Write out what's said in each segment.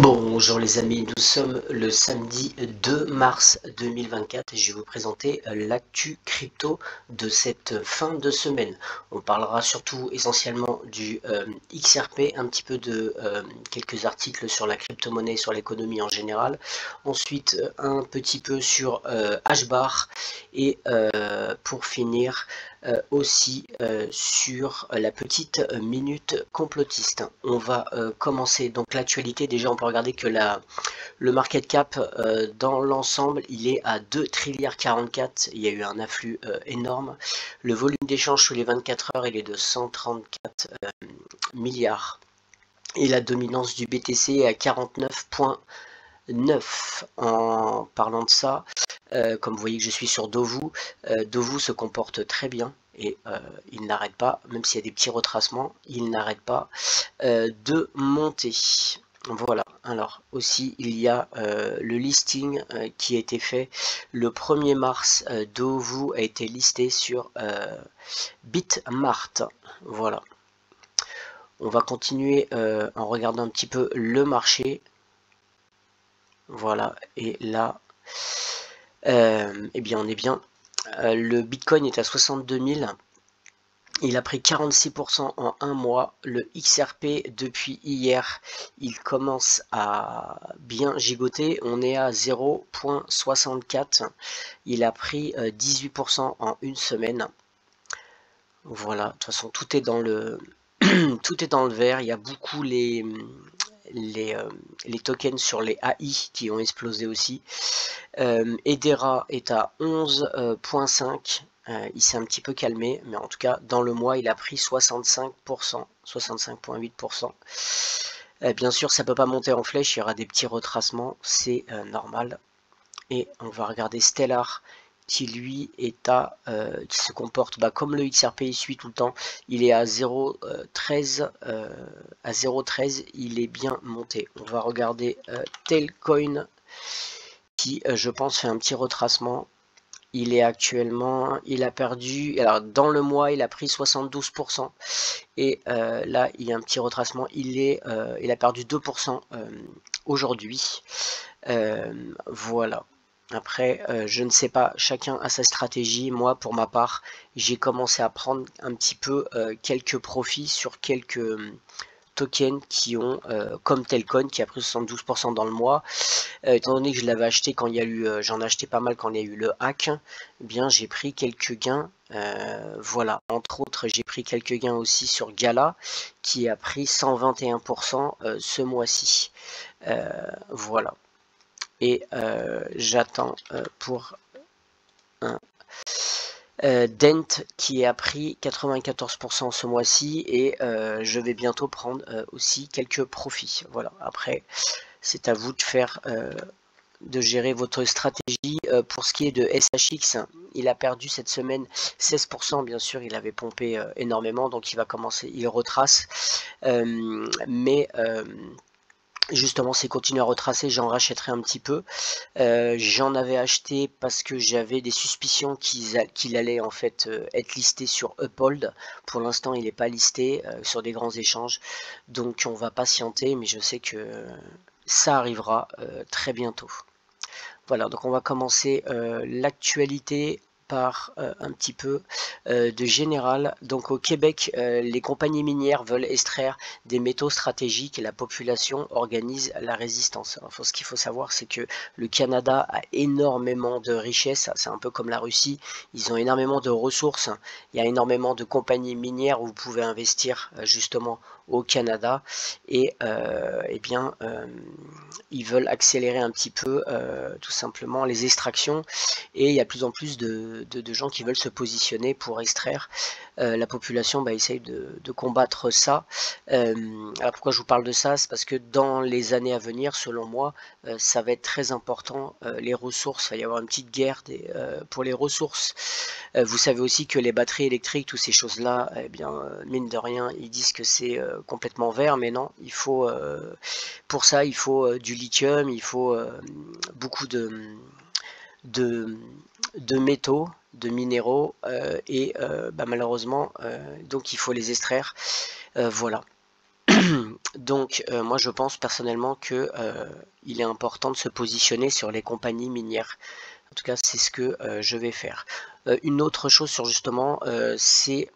Bonjour les amis, nous sommes le samedi 2 mars 2024 et je vais vous présenter l'actu crypto de cette fin de semaine. On parlera surtout essentiellement du XRP, un petit peu de quelques articles sur la crypto-monnaie, sur l'économie en général. Ensuite un petit peu sur HBAR et pour finir aussi sur la petite minute complotiste. On va commencer donc l'actualité. Déjà on peut regarder que le market cap dans l'ensemble il est à 2 trilliards 44, il y a eu un afflux énorme. Le volume d'échange sur les 24 heures il est de 134 milliards et la dominance du BTC est à 49,9. En parlant de ça, comme vous voyez que je suis sur Dovu, Dovu se comporte très bien et il n'arrête pas, même s'il y a des petits retracements, il n'arrête pas de monter. Voilà, alors aussi il y a le listing qui a été fait le 1er mars. Dovu a été listé sur Bitmart. Voilà. On va continuer en regardant un petit peu le marché. Voilà, et là, eh bien on est bien. Le Bitcoin est à 62 000. Il a pris 46% en un mois. Le XRP depuis hier, il commence à bien gigoter. On est à 0,64. Il a pris 18% en une semaine. Voilà, de toute façon tout est dans le tout est dans le vert. Il y a beaucoup les tokens sur les AI qui ont explosé aussi. Edera est à 11,5. Il s'est un petit peu calmé, mais en tout cas dans le mois il a pris 65%, 65,8%. Bien sûr ça peut pas monter en flèche, il y aura des petits retracements, c'est normal. Et on va regarder Stellar qui lui est à qui se comporte comme le XRP il suit tout le temps. Il est à 0,13 à 0,13, il est bien monté. On va regarder Tailcoin qui je pense fait un petit retracement. Il est actuellement, il a perdu, alors dans le mois il a pris 72% et là il y a un petit retracement, il a perdu 2% aujourd'hui. Voilà. Après, je ne sais pas, chacun a sa stratégie. Moi, pour ma part, j'ai commencé à prendre un petit peu quelques profits sur quelques tokens qui ont, comme Telcon, qui a pris 72% dans le mois. Étant donné que je l'avais acheté quand il y a eu, j'en ai acheté pas mal quand il y a eu le hack, eh bien j'ai pris quelques gains. Voilà, entre autres, j'ai pris quelques gains aussi sur Gala, qui a pris 121% ce mois-ci. Voilà. Et j'attends pour un Dent qui a pris 94% ce mois-ci et je vais bientôt prendre aussi quelques profits. Voilà, après c'est à vous de faire de gérer votre stratégie. Pour ce qui est de SHX, il a perdu cette semaine 16%, bien sûr il avait pompé énormément, donc il va commencer, il retrace, mais justement s'il continue à retracer, j'en rachèterai un petit peu. J'en avais acheté parce que j'avais des suspicions qu'il allait en fait être listé sur Uphold. Pour l'instant il n'est pas listé sur des grands échanges, donc on va patienter, mais je sais que ça arrivera très bientôt. Voilà, donc on va commencer l'actualité par un petit peu de général. Donc au Québec, les compagnies minières veulent extraire des métaux stratégiques et la population organise la résistance. Alors, ce qu'il faut savoir, c'est que le Canada a énormément de richesses, c'est un peu comme la Russie, ils ont énormément de ressources, il y a énormément de compagnies minières où vous pouvez investir justement au Canada et eh bien ils veulent accélérer un petit peu tout simplement les extractions et il y a de plus en plus de gens qui veulent se positionner pour extraire. La population essaye de combattre ça. Alors pourquoi je vous parle de ça? C'est parce que dans les années à venir, selon moi, ça va être très important. Les ressources, il va y avoir une petite guerre pour les ressources. Vous savez aussi que les batteries électriques, toutes ces choses-là, eh bien, mine de rien, ils disent que c'est complètement vert, mais non, il faut, pour ça, il faut du lithium, il faut beaucoup de métaux, de minéraux, et malheureusement, donc il faut les extraire. Voilà. Donc moi je pense personnellement que il est important de se positionner sur les compagnies minières. En tout cas c'est ce que je vais faire. Une autre chose sur justement c'est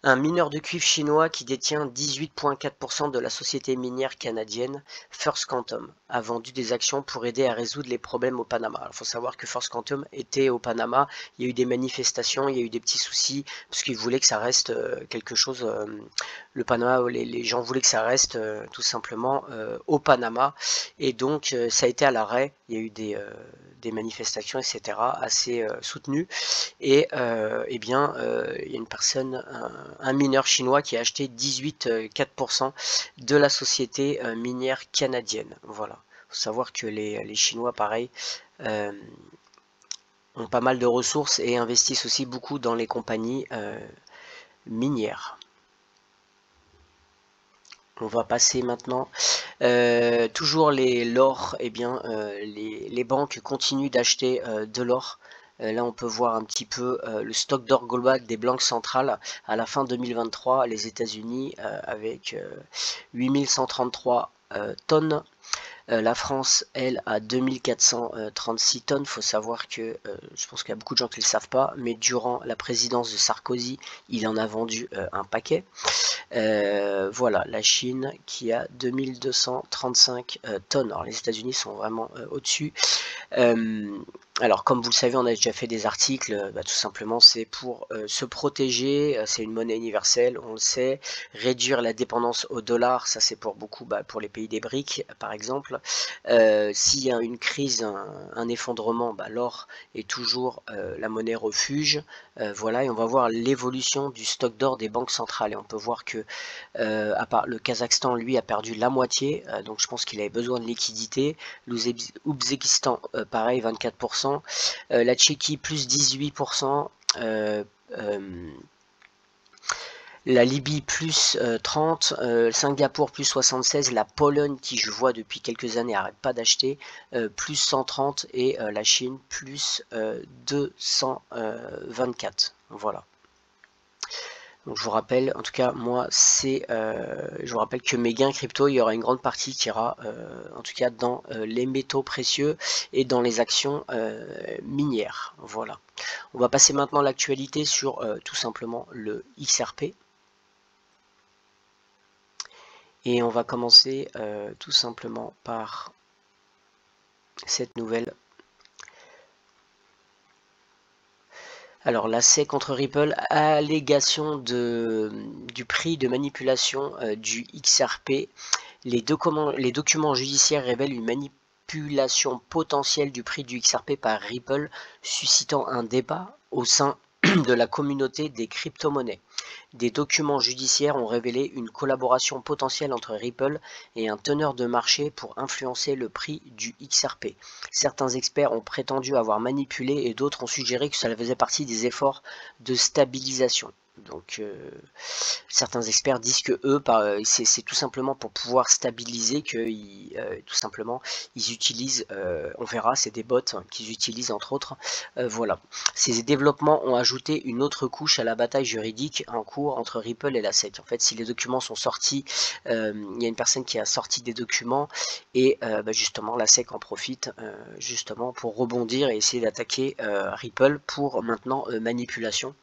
un mineur de cuivre chinois qui détient 18,4% de la société minière canadienne First Quantum a vendu des actions pour aider à résoudre les problèmes au Panama. Il faut savoir que First Quantum était au Panama, il y a eu des manifestations, il y a eu des petits soucis, parce qu'ils voulaient que ça reste quelque chose, le Panama, les gens voulaient que ça reste tout simplement au Panama, et donc ça a été à l'arrêt, il y a eu des manifestations, etc., assez soutenues, et eh bien, il y a une personne, un mineur chinois qui a acheté 18,4% de la société minière canadienne. Voilà. Il faut savoir que les Chinois, pareil, ont pas mal de ressources et investissent aussi beaucoup dans les compagnies minières. On va passer maintenant. Toujours l'or, eh bien, les banques continuent d'acheter de l'or. Là, on peut voir un petit peu le stock d'or global des banques centrales à la fin 2023, les États-Unis avec 8133 tonnes. La France, elle, a 2436 tonnes. Il faut savoir que, je pense qu'il y a beaucoup de gens qui ne le savent pas, mais durant la présidence de Sarkozy, il en a vendu un paquet. Voilà, la Chine qui a 2235 tonnes. Alors les États-Unis sont vraiment au-dessus. Alors comme vous le savez, on a déjà fait des articles, tout simplement c'est pour se protéger, c'est une monnaie universelle, on le sait, réduire la dépendance au dollar, ça c'est pour beaucoup, pour les pays des BRICS par exemple. S'il y a une crise, un effondrement, l'or est toujours la monnaie refuge. Voilà, et on va voir l'évolution du stock d'or des banques centrales, et on peut voir que à part le Kazakhstan, lui, a perdu la moitié, donc je pense qu'il avait besoin de liquidité. L'Ouzbékistan, pareil, 24%. La Tchéquie, plus 18%. La Libye plus 30, Singapour plus 76, la Pologne qui je vois depuis quelques années n'arrête pas d'acheter, plus 130, et la Chine plus 224. Voilà. Donc je vous rappelle, en tout cas moi c'est, je vous rappelle que mes gains crypto, il y aura une grande partie qui ira en tout cas dans les métaux précieux et dans les actions minières. Voilà. On va passer maintenant à l'actualité sur tout simplement le XRP. Et on va commencer tout simplement par cette nouvelle. Alors la SEC contre Ripple, allégation du prix de manipulation du XRP. Les documents judiciaires révèlent une manipulation potentielle du prix du XRP par Ripple, suscitant un débat au sein de la communauté des crypto-monnaies. Des documents judiciaires ont révélé une collaboration potentielle entre Ripple et un teneur de marché pour influencer le prix du XRP. Certains experts ont prétendu avoir manipulé et d'autres ont suggéré que cela faisait partie des efforts de stabilisation. Donc certains experts disent que eux, c'est tout simplement pour pouvoir stabiliser que tout simplement ils utilisent, on verra, c'est des bots qu'ils utilisent entre autres. Voilà. Ces développements ont ajouté une autre couche à la bataille juridique en cours entre Ripple et la SEC. En fait, si les documents sont sortis, il y a une personne qui a sorti des documents et justement la SEC en profite justement pour rebondir et essayer d'attaquer Ripple pour maintenant manipulation.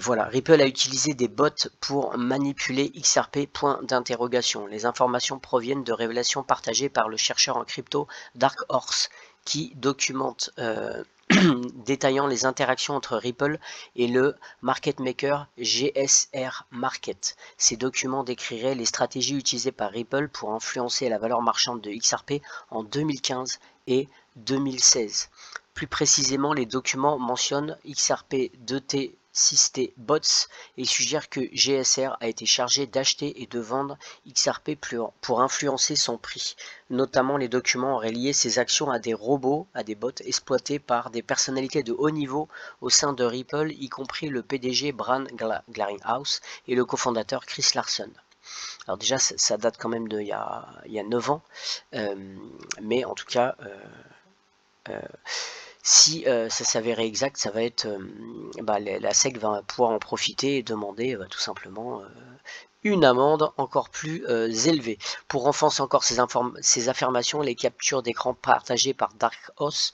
Voilà, Ripple a utilisé des bots pour manipuler XRP, point d'interrogation. Les informations proviennent de révélations partagées par le chercheur en crypto Dark Horse, qui documente détaillant les interactions entre Ripple et le market maker GSR Market. Ces documents décriraient les stratégies utilisées par Ripple pour influencer la valeur marchande de XRP en 2015 et 2016. Plus précisément, les documents mentionnent XRP 2T 6T Bots et suggère que GSR a été chargé d'acheter et de vendre XRP pour influencer son prix. Notamment, les documents auraient lié ses actions à des robots, à des bots exploités par des personnalités de haut niveau au sein de Ripple, y compris le PDG Bran Glaringhouse et le cofondateur Chris Larsen. Alors déjà, ça date quand même il y a 9 ans, mais en tout cas, Si ça s'avérait exact, ça va être la SEC va pouvoir en profiter et demander tout simplement une amende encore plus élevée. Pour renforcer encore ces affirmations, les captures d'écran partagées par Dark Horse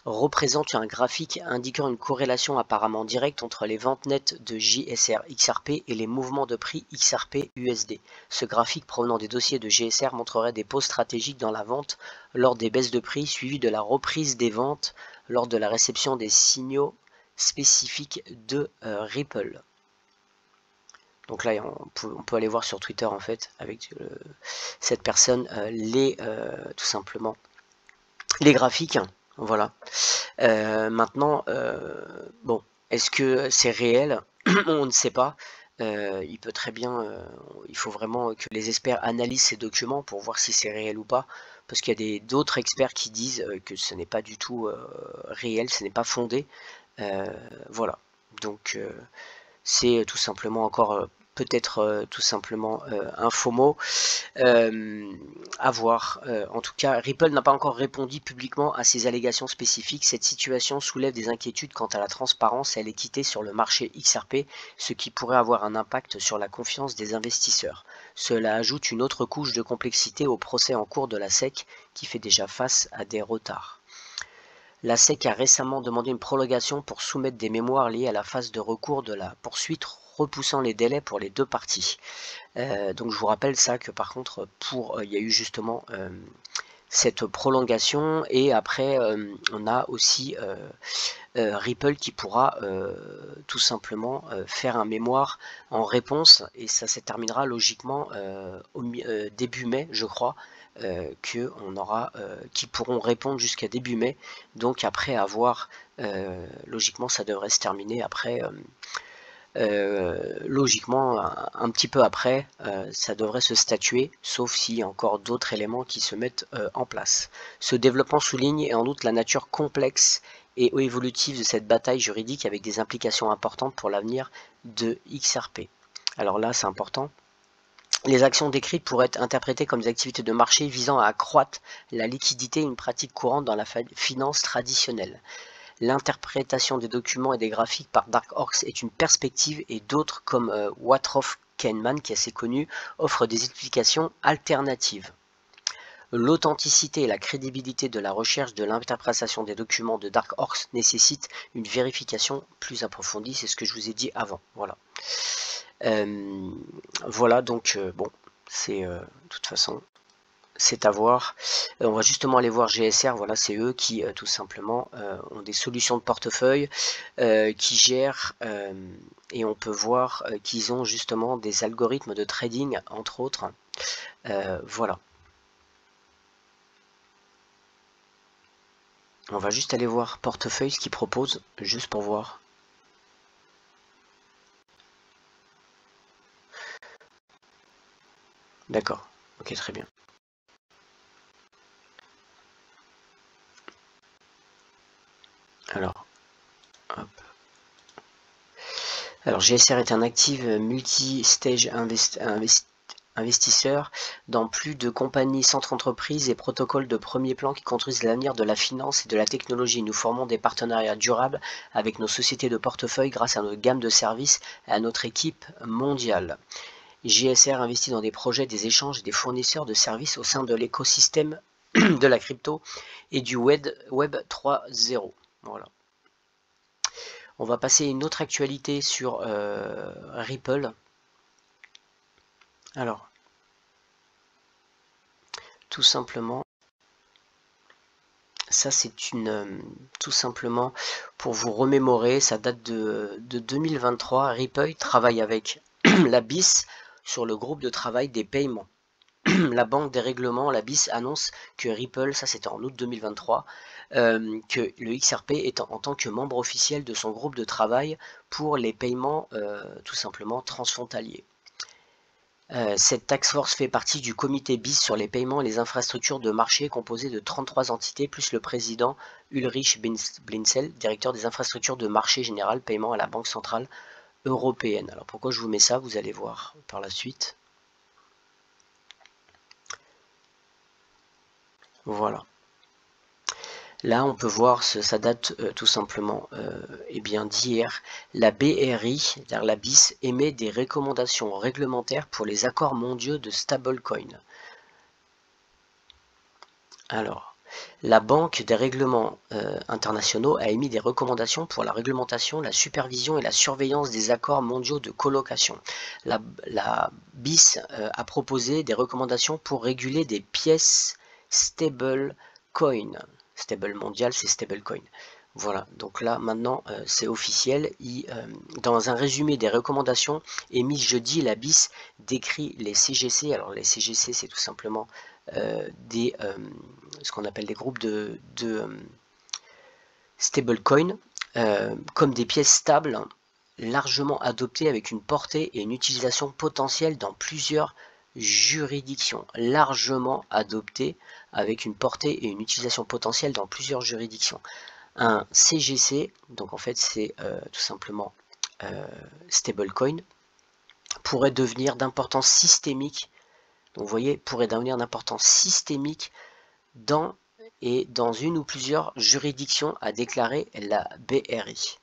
représentent un graphique indiquant une corrélation apparemment directe entre les ventes nettes de GSR XRP et les mouvements de prix XRP USD. Ce graphique provenant des dossiers de GSR montrerait des pauses stratégiques dans la vente lors des baisses de prix suivies de la reprise des ventes lors de la réception des signaux spécifiques de Ripple. Donc là, on peut aller voir sur Twitter en fait avec cette personne tout simplement les graphiques. Voilà. Maintenant, bon, est-ce que c'est réel? On ne sait pas. Il peut très bien, il faut vraiment que les experts analysent ces documents pour voir si c'est réel ou pas, parce qu'il y a d'autres experts qui disent que ce n'est pas du tout réel, ce n'est pas fondé. Voilà. Donc c'est tout simplement encore peut-être tout simplement un faux mot. À voir. En tout cas, Ripple n'a pas encore répondu publiquement à ces allégations spécifiques. Cette situation soulève des inquiétudes quant à la transparence et à l'équité sur le marché XRP, ce qui pourrait avoir un impact sur la confiance des investisseurs. Cela ajoute une autre couche de complexité au procès en cours de la SEC, qui fait déjà face à des retards. La SEC a récemment demandé une prolongation pour soumettre des mémoires liées à la phase de recours de la poursuite, repoussant les délais pour les deux parties. Donc je vous rappelle ça que par contre il y a eu justement cette prolongation et après on a aussi Ripple qui pourra tout simplement faire un mémoire en réponse et ça se terminera logiquement début mai je crois qui pourront répondre jusqu'à début mai, donc après avoir logiquement ça devrait se terminer après logiquement un petit peu après ça devrait se statuer, sauf s'il y a encore d'autres éléments qui se mettent en place. Ce développement souligne en outre la nature complexe et évolutive de cette bataille juridique avec des implications importantes pour l'avenir de XRP. Alors là c'est important. Les actions décrites pourraient être interprétées comme des activités de marché visant à accroître la liquidité, une pratique courante dans la finance traditionnelle. L'interprétation des documents et des graphiques par Dark Horse est une perspective et d'autres comme Watroff Kahneman, qui est assez connu, offrent des explications alternatives. L'authenticité et la crédibilité de la recherche de l'interprétation des documents de Dark Horse nécessitent une vérification plus approfondie, c'est ce que je vous ai dit avant. Voilà. Voilà, donc bon, c'est de toute façon, c'est à voir. On va justement aller voir GSR, voilà, c'est eux qui tout simplement ont des solutions de portefeuille qui gèrent et on peut voir qu'ils ont justement des algorithmes de trading entre autres. Voilà. On va juste aller voir portefeuille, ce qu'ils proposent, juste pour voir. D'accord, ok, très bien. Alors, hop. Alors GSR est un actif multi-stage investisseur dans plus de compagnies, centres entreprises et protocoles de premier plan qui construisent l'avenir de la finance et de la technologie. Nous formons des partenariats durables avec nos sociétés de portefeuille grâce à notre gamme de services et à notre équipe mondiale. GSR investit dans des projets, des échanges et des fournisseurs de services au sein de l'écosystème de la crypto et du Web 3.0. Voilà. On va passer à une autre actualité sur Ripple. Alors, tout simplement, ça c'est tout simplement pour vous remémorer, ça date de 2023. Ripple travaille avec la BIS sur le groupe de travail des paiements. La banque des règlements, la BIS, annonce que Ripple, ça c'était en août 2023, que le XRP est en tant que membre officiel de son groupe de travail pour les paiements tout simplement transfrontaliers. Cette task force fait partie du comité BIS sur les paiements et les infrastructures de marché composé de 33 entités plus le président Ulrich Blinzel, directeur des infrastructures de marché général paiement à la Banque Centrale Européenne. Alors pourquoi je vous mets ça, vous allez voir par la suite. Voilà. Là, on peut voir, ça date tout simplement eh bien d'hier. La BRI, c'est-à-dire la BIS, émet des recommandations réglementaires pour les accords mondiaux de stablecoin. Alors, la Banque des règlements internationaux a émis des recommandations pour la réglementation, la supervision et la surveillance des accords mondiaux de colocation. La BIS a proposé des recommandations pour réguler des pièces stablecoin. Stable mondial, c'est stablecoin. Voilà, donc là maintenant c'est officiel. Dans un résumé des recommandations émises jeudi, la BIS décrit les CGC. Alors les CGC, c'est tout simplement ce qu'on appelle des groupes de stablecoin comme des pièces stables largement adoptées avec une portée et une utilisation potentielle dans plusieurs juridictions. Largement adoptées avec une portée et une utilisation potentielle dans plusieurs juridictions. Un CGC, donc en fait c'est tout simplement stablecoin, pourrait devenir d'importance systémique. Donc vous voyez, pourrait devenir d'importance systémique dans une ou plusieurs juridictions, a déclaré la BRI.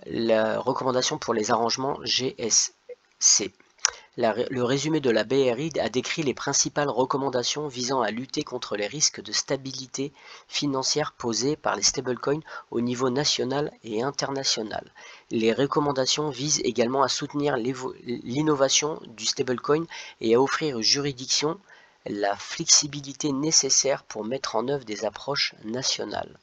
La recommandation pour les arrangements GSC. Le résumé de la BRI a décrit les principales recommandations visant à lutter contre les risques de stabilité financière posés par les stablecoins au niveau national et international. Les recommandations visent également à soutenir l'innovation du stablecoin et à offrir aux juridictions la flexibilité nécessaire pour mettre en œuvre des approches nationales.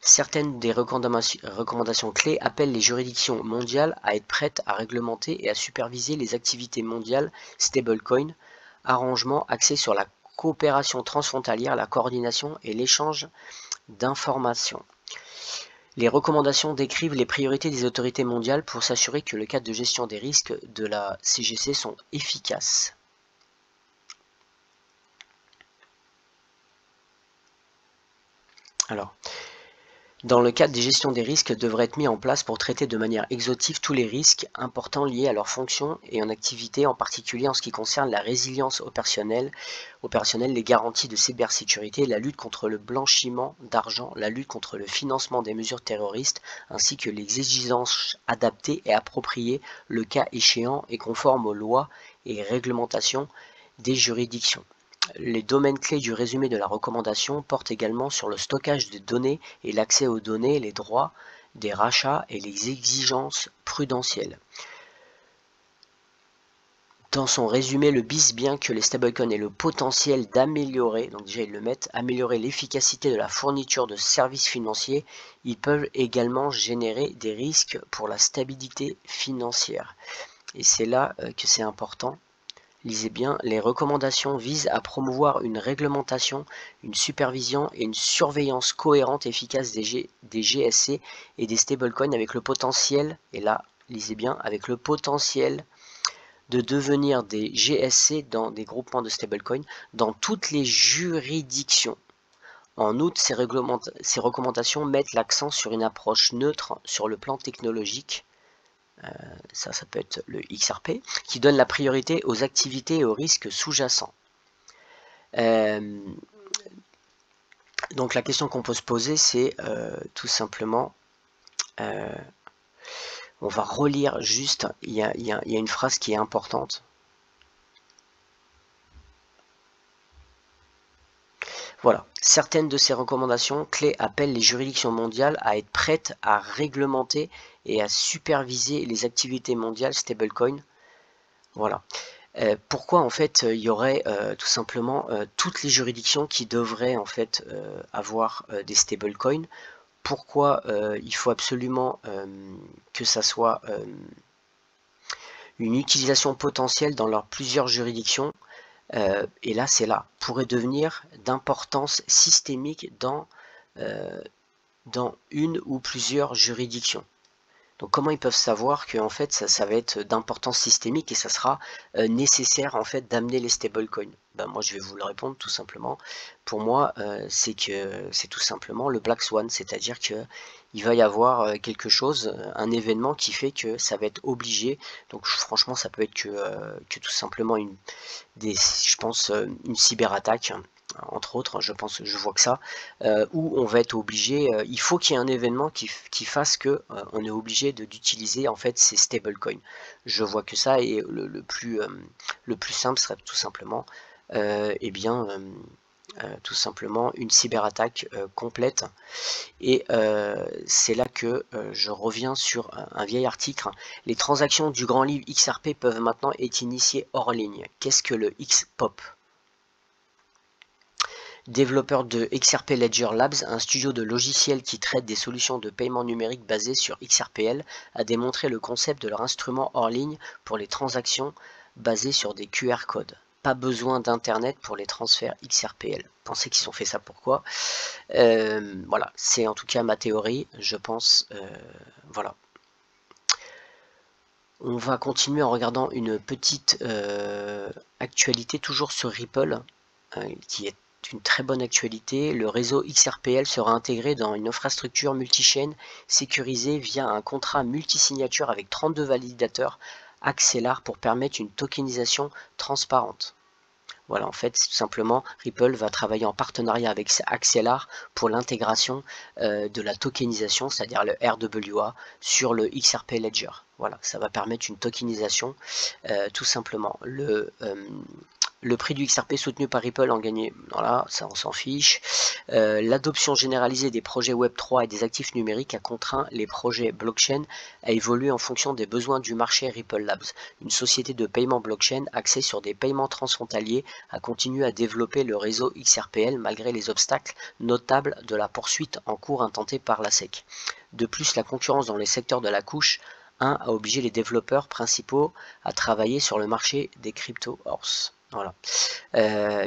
Certaines des recommandations clés appellent les juridictions mondiales à être prêtes à réglementer et à superviser les activités mondiales stablecoin, arrangements axés sur la coopération transfrontalière, la coordination et l'échange d'informations. Les recommandations décrivent les priorités des autorités mondiales pour s'assurer que le cadre de gestion des risques de la CGC sont efficaces. Alors, dans le cadre des gestions des risques devraient être mis en place pour traiter de manière exhaustive tous les risques importants liés à leurs fonctions et en activité, en particulier en ce qui concerne la résilience opérationnelle, les garanties de cybersécurité, la lutte contre le blanchiment d'argent, la lutte contre le financement des mesures terroristes, ainsi que les exigences adaptées et appropriées, le cas échéant et conformes aux lois et réglementations des juridictions. Les domaines clés du résumé de la recommandation portent également sur le stockage des données et l'accès aux données, les droits des rachats et les exigences prudentielles. Dans son résumé, le BIS, bien que les stablecoins aient le potentiel d'améliorer, donc déjà ils le mettent, améliorer l'efficacité de la fourniture de services financiers, ils peuvent également générer des risques pour la stabilité financière. Et c'est là que c'est important. Lisez bien, les recommandations visent à promouvoir une réglementation, une supervision et une surveillance cohérente et efficace des GSC et des stablecoins avec le potentiel, et là, lisez bien, avec le potentiel de devenir des GSC dans des groupements de stablecoins dans toutes les juridictions. En outre, ces recommandations mettent l'accent sur une approche neutre sur le plan technologique. Ça peut être le XRP, qui donne la priorité aux activités et aux risques sous-jacents. Donc la question qu'on peut se poser, c'est tout simplement, on va relire juste, il y a une phrase qui est importante. Voilà, certaines de ces recommandations clés appellent les juridictions mondiales à être prêtes à réglementer et à superviser les activités mondiales stablecoin. Voilà. Pourquoi en fait il y aurait tout simplement toutes les juridictions qui devraient en fait avoir des stablecoins? Pourquoi il faut absolument que ça soit une utilisation potentielle dans leurs plusieurs juridictions? Et là, c'est là, pourrait devenir d'importance systémique dans une ou plusieurs juridictions. Donc comment ils peuvent savoir que en fait ça va être d'importance systémique et ça sera nécessaire en fait d'amener les stablecoins? Ben, moi je vais vous le répondre tout simplement. Pour moi c'est tout simplement le Black Swan, c'est-à-dire que il va y avoir quelque chose, un événement qui fait que ça va être obligé. Donc franchement ça peut être que tout simplement je pense une cyberattaque. entre autres, je pense, je vois que ça, où on va être obligé, il faut qu'il y ait un événement qui fasse que on est obligé d'utiliser en fait ces stablecoins. Je vois que ça, et le plus simple serait tout simplement tout simplement une cyberattaque complète. Et c'est là que je reviens sur un vieil article. Les transactions du grand livre XRP peuvent maintenant être initiées hors ligne. Qu'est-ce que le XPOP? Développeur de XRP Ledger Labs, un studio de logiciels qui traite des solutions de paiement numérique basées sur XRPL, a démontré le concept de leur instrument hors ligne pour les transactions basées sur des QR codes. Pas besoin d'internet pour les transferts XRPL. Pensez qu'ils ont fait ça pourquoi? Voilà, c'est en tout cas ma théorie, je pense. Voilà. On va continuer en regardant une petite actualité toujours sur Ripple, qui est une très bonne actualité. Le réseau XRPL sera intégré dans une infrastructure multichaîne sécurisée via un contrat multisignature avec 32 validateurs Axelar pour permettre une tokenisation transparente. Voilà, en fait, tout simplement, Ripple va travailler en partenariat avec Axelar pour l'intégration de la tokenisation, c'est-à-dire le RWA, sur le XRP Ledger. Voilà, ça va permettre une tokenisation, tout simplement. Le prix du XRP soutenu par Ripple en gagné, voilà, ça on s'en fiche. L'adoption généralisée des projets Web3 et des actifs numériques a contraint les projets blockchain à évoluer en fonction des besoins du marché. Ripple Labs, une société de paiement blockchain axée sur des paiements transfrontaliers, a continué à développer le réseau XRPL malgré les obstacles notables de la poursuite en cours intentée par la SEC. De plus, la concurrence dans les secteurs de la couche 1 a obligé les développeurs principaux à travailler sur le marché des crypto-horse. Voilà.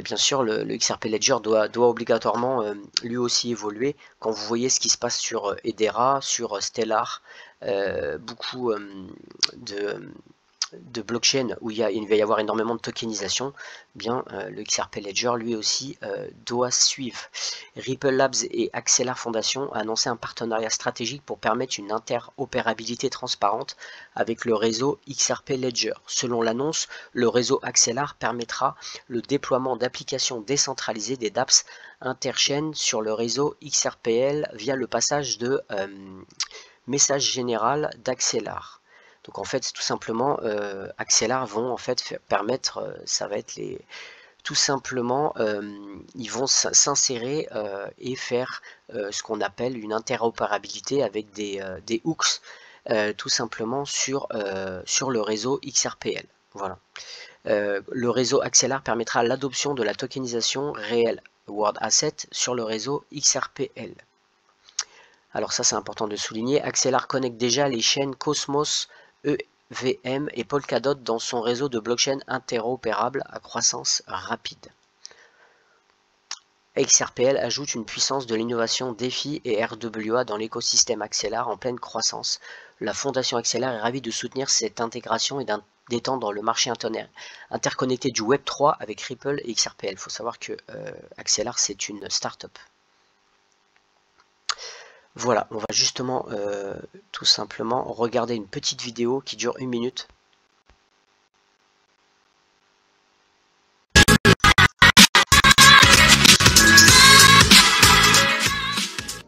Bien sûr, le XRP Ledger doit obligatoirement lui aussi évoluer. Quand vous voyez ce qui se passe sur Hedera, sur Stellar, beaucoup de blockchain où il va y avoir énormément de tokenisation, bien le XRP Ledger lui aussi doit suivre. Ripple Labs et Axelar Foundation ont annoncé un partenariat stratégique pour permettre une interopérabilité transparente avec le réseau XRP Ledger. Selon l'annonce, le réseau Axelar permettra le déploiement d'applications décentralisées des dApps interchaînes sur le réseau XRPL via le passage de message général d'Axelar. Donc en fait, tout simplement, Axelar vont en fait permettre, ça va être tout simplement, ils vont s'insérer et faire ce qu'on appelle une interopérabilité avec des hooks, tout simplement sur le réseau XRPL. Voilà. Le réseau Axelar permettra l'adoption de la tokenisation réelle World Asset sur le réseau XRPL. Alors ça c'est important de souligner, Axelar connecte déjà les chaînes Cosmos, EVM et Polkadot dans son réseau de blockchain interopérable à croissance rapide. XRPL ajoute une puissance de l'innovation DeFi et RWA dans l'écosystème Axelar en pleine croissance. La fondation Axelar est ravie de soutenir cette intégration et d'étendre le marché interconnecté du Web3 avec Ripple et XRPL. Il faut savoir que Axelar c'est une start-up. Voilà, on va justement tout simplement regarder une petite vidéo qui dure 1 minute.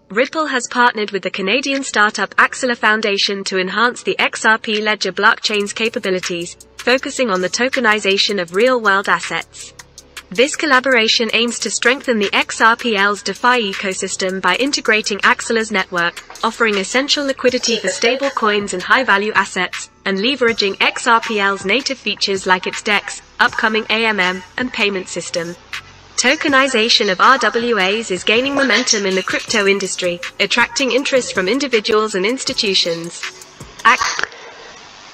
Ripple has partnered with the Canadian startup Axelar Foundation to enhance the XRP Ledger blockchain's capabilities, focusing on the tokenization of real-world assets. This collaboration aims to strengthen the XRPL's DeFi ecosystem by integrating Axelar's network, offering essential liquidity for stable coins and high-value assets, and leveraging XRPL's native features like its DEX, upcoming AMM, and payment system. Tokenization of RWAs is gaining momentum in the crypto industry, attracting interest from individuals and institutions.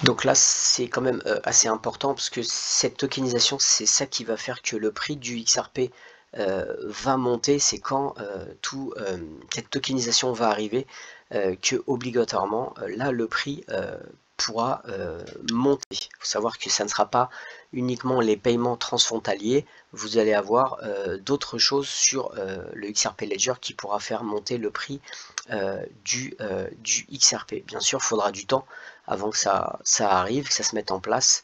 Donc là, c'est quand même assez important parce que cette tokenisation, c'est ça qui va faire que le prix du XRP va monter. C'est quand cette tokenisation va arriver que obligatoirement, là, le prix pourra monter. Il faut savoir que ça ne sera pas uniquement les paiements transfrontaliers. Vous allez avoir d'autres choses sur le XRP Ledger qui pourra faire monter le prix du XRP. Bien sûr, il faudra du temps avant que ça arrive, que ça se mette en place.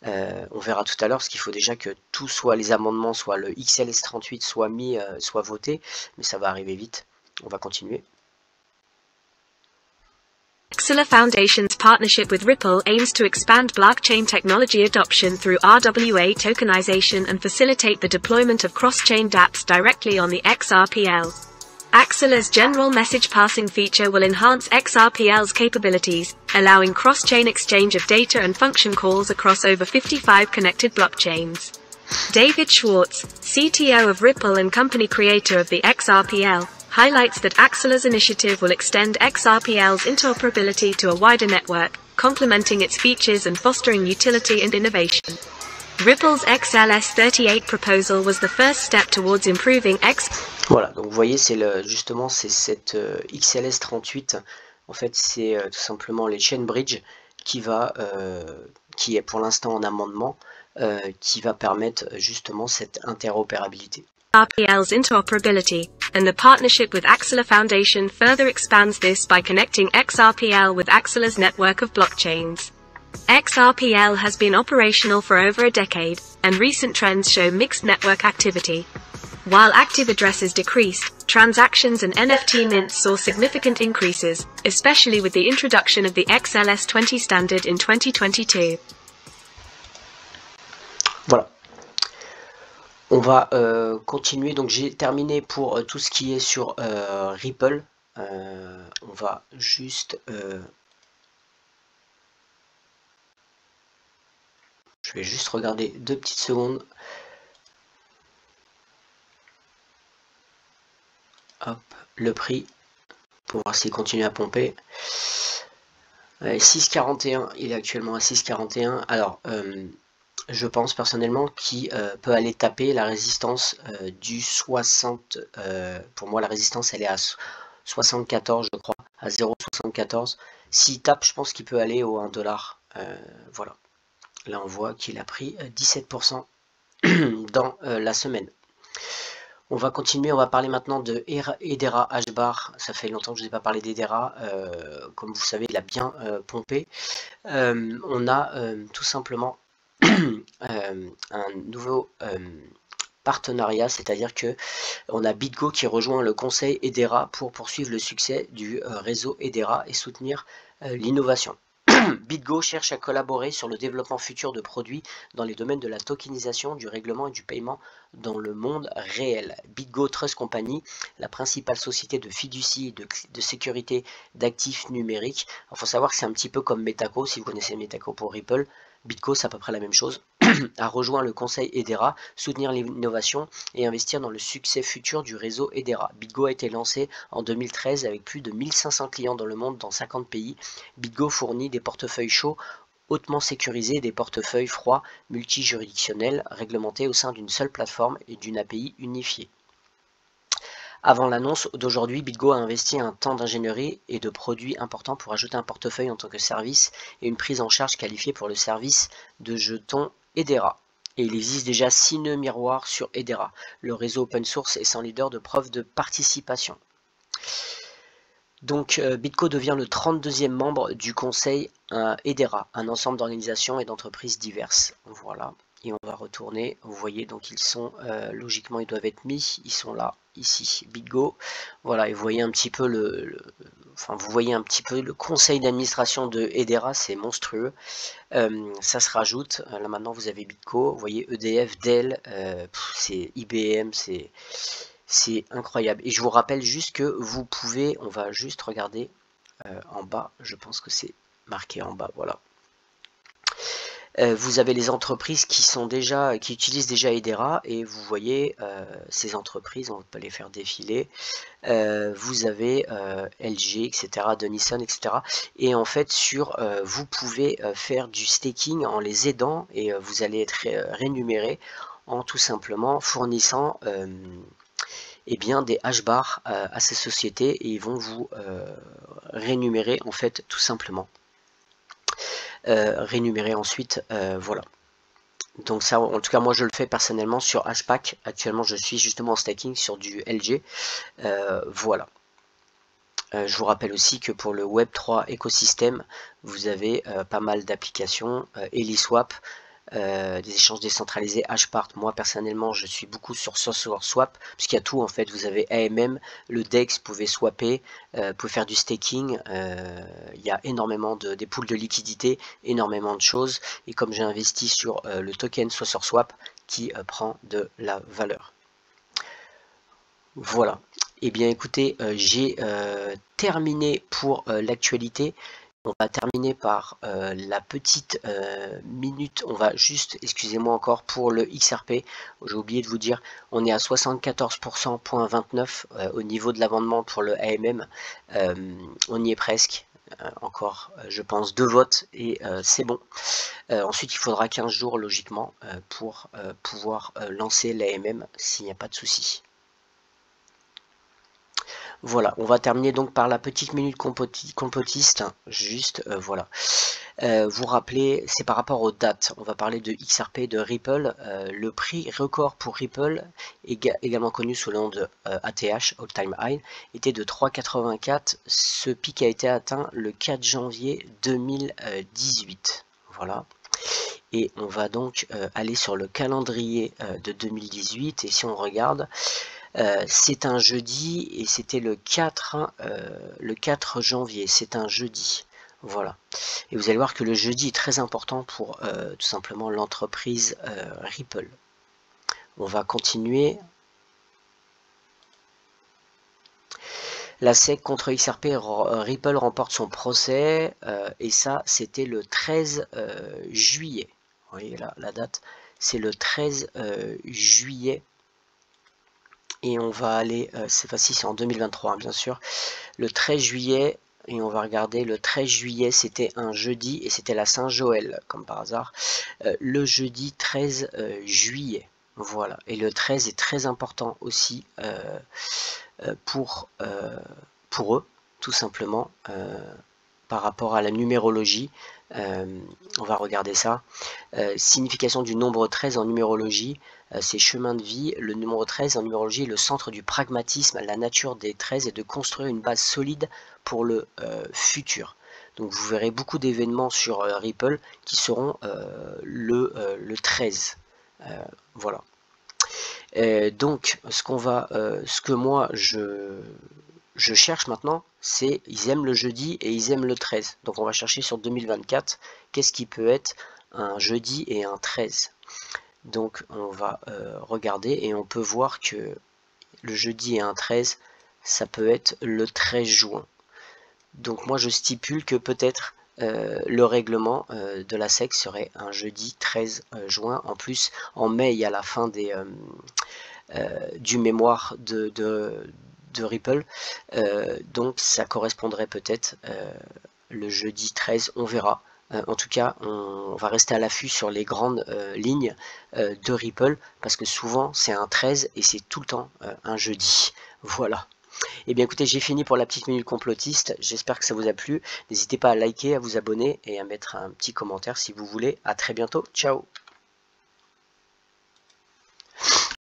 On verra tout à l'heure, parce qu'il faut déjà que tout soit, les amendements, soit le XLS38 soit mis, soit voté, mais ça va arriver vite. On va continuer. Axela Foundation's partnership with Ripple aims to expand blockchain technology adoption through RWA tokenization and facilitate the deployment of cross-chain dApps directly on the XRPL. Axela's general message passing feature will enhance XRPL's capabilities, allowing cross-chain exchange of data and function calls across over 55 connected blockchains. David Schwartz, CTO of Ripple and company creator of the XRPL, highlights that Axela's initiative will extend XRPL's interoperability to a wider network, complementing its features and fostering utility and innovation. Ripple's XLS38 proposal was the first step towards improving Voilà, donc vous voyez, c'est justement c'est cette XLS38. En fait, c'est tout simplement les chain bridge qui est pour l'instant en amendement, qui va permettre justement cette interopérabilité. XRPL's interoperability, and the partnership with Axela Foundation further expands this by connecting XRPL with Axela's network of blockchains. XRPL has been operational for over a decade, and recent trends show mixed network activity. While active addresses decreased, transactions and NFT mints saw significant increases, especially with the introduction of the XLS20 standard in 2022. Voilà. On va continuer, donc j'ai terminé pour tout ce qui est sur Ripple. On va juste... je vais juste regarder 2 petites secondes. Hop, le prix, pour voir s'il continue à pomper. 6,41, il est actuellement à 6,41. Alors... je pense personnellement qu'il peut aller taper la résistance du 60. Pour moi, la résistance, elle est à 74, je crois, à 0,74. S'il tape, je pense qu'il peut aller au 1$. Voilà. Là, on voit qu'il a pris 17% dans la semaine. On va continuer, on va parler maintenant de Hedera HBAR. Ça fait longtemps que je n'ai pas parlé d'Hedera. Comme vous savez, il a bien pompé. On a tout simplement un nouveau partenariat, c'est-à-dire que on a BitGo qui rejoint le conseil Hedera pour poursuivre le succès du réseau Hedera et soutenir l'innovation. BitGo cherche à collaborer sur le développement futur de produits dans les domaines de la tokenisation, du règlement et du paiement dans le monde réel. BitGo Trust Company, la principale société de fiducie et de sécurité d'actifs numériques. Il faut savoir que c'est un petit peu comme Metaco, si vous connaissez Metaco pour Ripple. BitGo, c'est à peu près la même chose, a rejoint le conseil Hedera, soutenir l'innovation et investir dans le succès futur du réseau Hedera. BitGo a été lancé en 2013 avec plus de 1500 clients dans le monde dans 50 pays. BitGo fournit des portefeuilles chauds hautement sécurisés et des portefeuilles froids multijuridictionnels réglementés au sein d'une seule plateforme et d'une API unifiée. Avant l'annonce d'aujourd'hui, BitGo a investi un temps d'ingénierie et de produits importants pour ajouter un portefeuille en tant que service et une prise en charge qualifiée pour le service de jetons Hedera. Et il existe déjà 6 nœuds miroirs sur Hedera. Le réseau open source est sans leader de preuve de participation. Donc BitGo devient le 32e membre du conseil Hedera, un ensemble d'organisations et d'entreprises diverses. Voilà. Et on va retourner, vous voyez, donc ils sont, logiquement ils doivent être mis, ils sont là, ici, BitGo, voilà, et vous voyez un petit peu vous voyez un petit peu le conseil d'administration de Hedera, c'est monstrueux, ça se rajoute, là maintenant vous avez BitGo, vous voyez EDF, Dell, c'est IBM, c'est incroyable, et je vous rappelle juste que vous pouvez, on va juste regarder en bas, je pense que c'est marqué en bas, voilà. Vous avez les entreprises qui utilisent déjà Hedera et vous voyez ces entreprises, on peut les faire défiler. Vous avez LG, etc., Denison, etc. Et en fait, vous pouvez faire du staking en les aidant et vous allez être rémunéré en tout simplement fournissant eh bien, des HBAR à ces sociétés et ils vont vous rémunérer en fait tout simplement. Rémunérer ensuite, voilà. Donc ça, en tout cas moi je le fais personnellement sur HPAC. Actuellement je suis justement en staking sur du LG, voilà. Je vous rappelle aussi que pour le Web3 écosystème, vous avez pas mal d'applications, EliSwap, des échanges décentralisés Hashpart. Moi personnellement je suis beaucoup sur Sorcerer Swap, puisqu'il y a tout en fait. Vous avez AMM, le DEX, vous pouvez swapper, vous pouvez faire du staking, il y a énormément des pools de liquidité, énormément de choses, et comme j'ai investi sur le token Sorcerer Swap qui prend de la valeur. Voilà. Et bien écoutez, j'ai terminé pour l'actualité. On va terminer par la petite minute. On va juste, excusez-moi encore, pour le XRP. J'ai oublié de vous dire, on est à 74%,29 au niveau de l'amendement pour le AMM. On y est presque. Encore, je pense, 2 votes et c'est bon. Ensuite, il faudra 15 jours logiquement pour pouvoir lancer l'AMM s'il n'y a pas de souci. Voilà, on va terminer donc par la petite minute complotiste, juste voilà. Vous rappelez, c'est par rapport aux dates, on va parler de XRP, de Ripple, le prix record pour Ripple, également connu sous le nom de ATH, All Time High, était de 3,84, ce pic a été atteint le 4 janvier 2018, voilà. Et on va donc aller sur le calendrier de 2018, et si on regarde, c'est un jeudi et c'était le 4 janvier, c'est un jeudi, voilà. Et vous allez voir que le jeudi est très important pour tout simplement l'entreprise Ripple. On va continuer. La SEC contre XRP, Ripple remporte son procès et ça c'était le 13 juillet. Vous voyez là la date, c'est le 13 juillet. Et on va aller, cette fois-ci c'est en 2023 hein, bien sûr, le 13 juillet, et on va regarder, le 13 juillet c'était un jeudi, et c'était la Saint-Joël, comme par hasard, le jeudi 13 juillet, voilà, et le 13 est très important aussi pour eux, tout simplement, par rapport à la numérologie. On va regarder ça. Signification du nombre 13 en numérologie, c'est chemin de vie. Le numéro 13 en numérologie est le centre du pragmatisme. La nature des 13 est de construire une base solide pour le futur. Donc vous verrez beaucoup d'événements sur Ripple qui seront le 13. Voilà. Donc ce que moi je cherche maintenant, c'est, ils aiment le jeudi et ils aiment le 13. Donc on va chercher sur 2024, qu'est-ce qui peut être un jeudi et un 13. Donc on va regarder et on peut voir que le jeudi et un 13, ça peut être le 13 juin. Donc moi je stipule que peut-être le règlement de la SEC serait un jeudi 13 juin. En plus, en mai, il y a la fin du mémoire de Ripple, donc ça correspondrait peut-être le jeudi 13, on verra. En tout cas, on va rester à l'affût sur les grandes lignes de Ripple, parce que souvent c'est un 13 et c'est tout le temps un jeudi. Voilà. Et bien écoutez, j'ai fini pour la petite minute complotiste, j'espère que ça vous a plu. N'hésitez pas à liker, à vous abonner et à mettre un petit commentaire si vous voulez. À très bientôt, ciao.